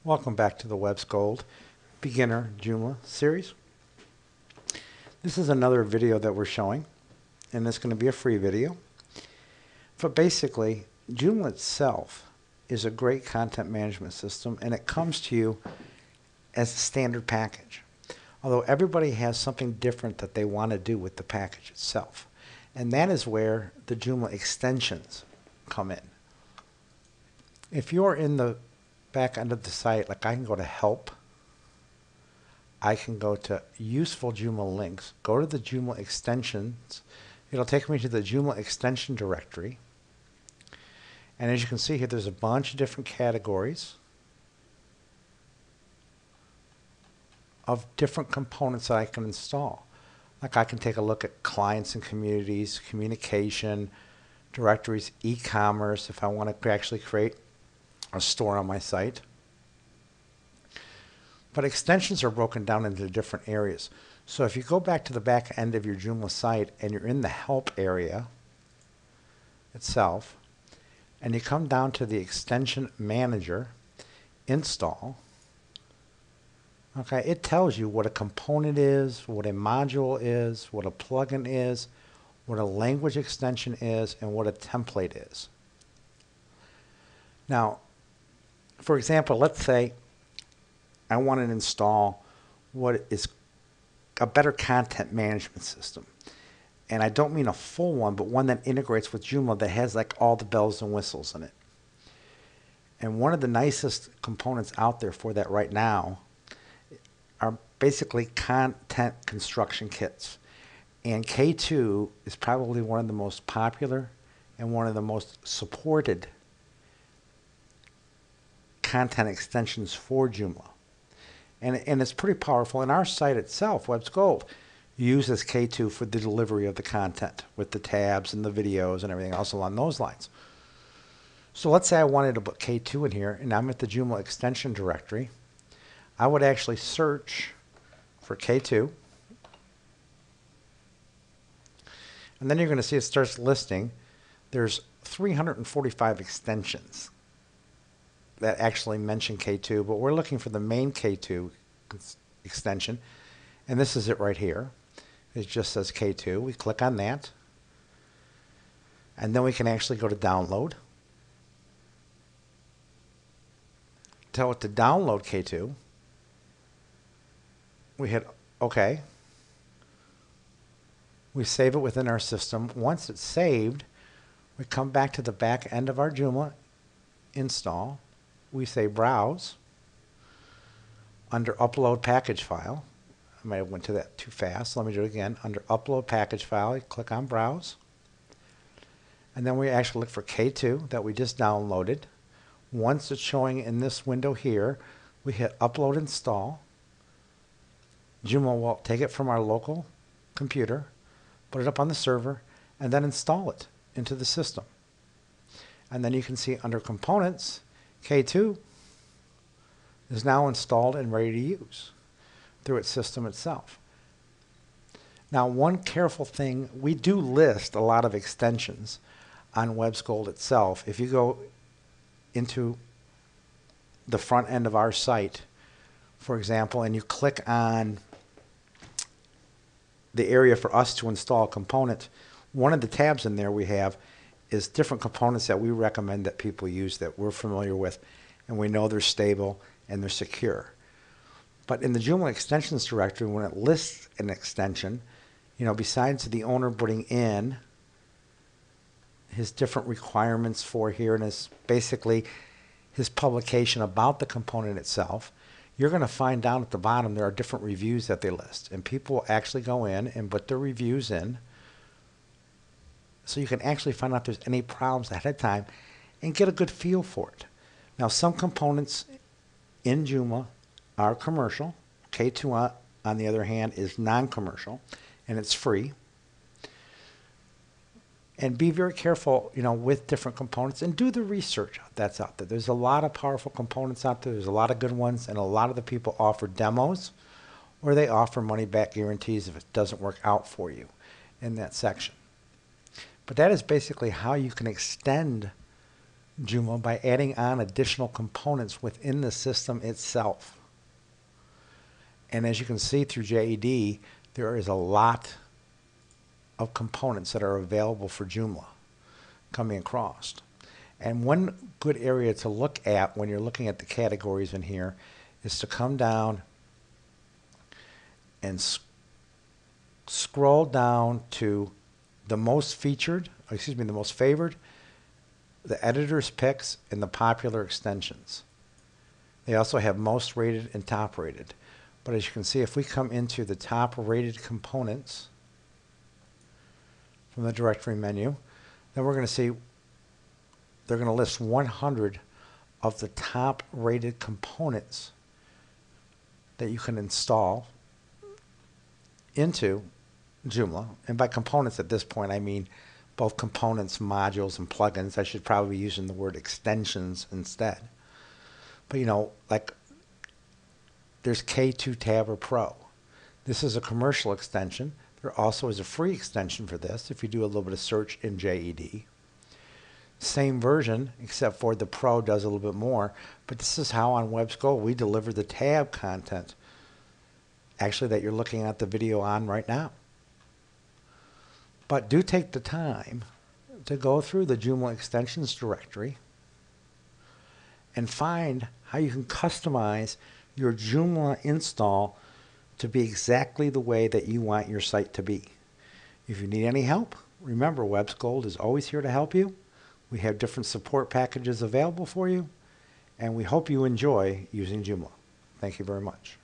Welcome back to the Web's Gold Beginner Joomla series. This is another video that we're showing, and it's going to be a free video. But basically, Joomla itself is a great content management system, and it comes to you as a standard package. Although everybody has something different that they want to do with the package itself. And that is where the Joomla extensions come in. If you're in the back end of the site, like I can go to Help, I can go to Useful Joomla Links, go to the Joomla Extensions. It'll take me to the Joomla Extension Directory. And as you can see here, there's a bunch of different categories of different components that I can install. Like I can take a look at clients and communities, communication, directories, e-commerce, if I want to actually create a store on my site. But extensions are broken down into different areas. So if you go back to the back end of your Joomla site and you're in the Help area itself, and you come down to the Extension Manager, Install, okay, it tells you what a component is, what a module is, what a plugin is, what a language extension is, and what a template is. Now, for example, let's say I want to install what is a better content management system. And I don't mean a full one, but one that integrates with Joomla that has like all the bells and whistles in it. And one of the nicest components out there for that right now are basically content construction kits. And K2 is probably one of the most popular and one of the most supported content extensions for Joomla. And it's pretty powerful. And our site itself, Web's Gold, uses K2 for the delivery of the content with the tabs and the videos and everything else along those lines. So let's say I wanted to put K2 in here, and I'm at the Joomla Extension Directory. I would actually search for K2. And then you're going to see it starts listing. There's 345 extensions that actually mention K2, but we're looking for the main K2 extension, and this is it right here. It just says K2. We click on that, and then we can actually go to download. Tell it to download K2. We hit OK. We save it within our system. Once it's saved, we come back to the back end of our Joomla install. We say Browse. Under Upload Package File, I might have went to that too fast. Let me do it again. Under Upload Package File, you click on Browse. And then we actually look for K2 that we just downloaded. Once it's showing in this window here, we hit Upload Install. Joomla will take it from our local computer, put it up on the server, and then install it into the system. And then you can see under Components, K2 is now installed and ready to use through its system itself. Now, one careful thing, we do list a lot of extensions on Web's Gold itself. If you go into the front end of our site, for example, and you click on the area for us to install a component, one of the tabs in there we have is different components that we recommend that people use that we're familiar with, and we know they're stable and they're secure. But in the Joomla Extensions Directory, when it lists an extension, you know, besides the owner putting in his different requirements for here and his basically his publication about the component itself, you're going to find down at the bottom there are different reviews that they list, and people will actually go in and put their reviews in, so you can actually find out if there's any problems ahead of time and get a good feel for it. Now, some components in Joomla are commercial. K2, on the other hand, is non-commercial, and it's free. And be very careful, you know, with different components, and do the research that's out there. There's a lot of powerful components out there. There's a lot of good ones, and a lot of the people offer demos, or they offer money-back guarantees if it doesn't work out for you in that section. But that is basically how you can extend Joomla by adding on additional components within the system itself. And as you can see through JED, there is a lot of components that are available for Joomla coming across. And one good area to look at when you're looking at the categories in here is to come down and scroll down to the most featured, the most favored, the editor's picks, and the popular extensions. They also have most rated and top rated. But as you can see, if we come into the top rated components from the directory menu, then we're going to see they're going to list 100 of the top rated components that you can install into Joomla. And by components at this point, I mean both components, modules, and plugins. I should probably be using the word extensions instead. But you know, like there's K2 Tabber Pro. This is a commercial extension. There also is a free extension for this if you do a little bit of search in JED. Same version, except for the Pro does a little bit more. But this is how on WebScroll we deliver the tab content, actually, that you're looking at the video on right now. But do take the time to go through the Joomla Extensions Directory and find how you can customize your Joomla install to be exactly the way that you want your site to be. If you need any help, remember WebScroll is always here to help you. We have different support packages available for you, and we hope you enjoy using Joomla. Thank you very much.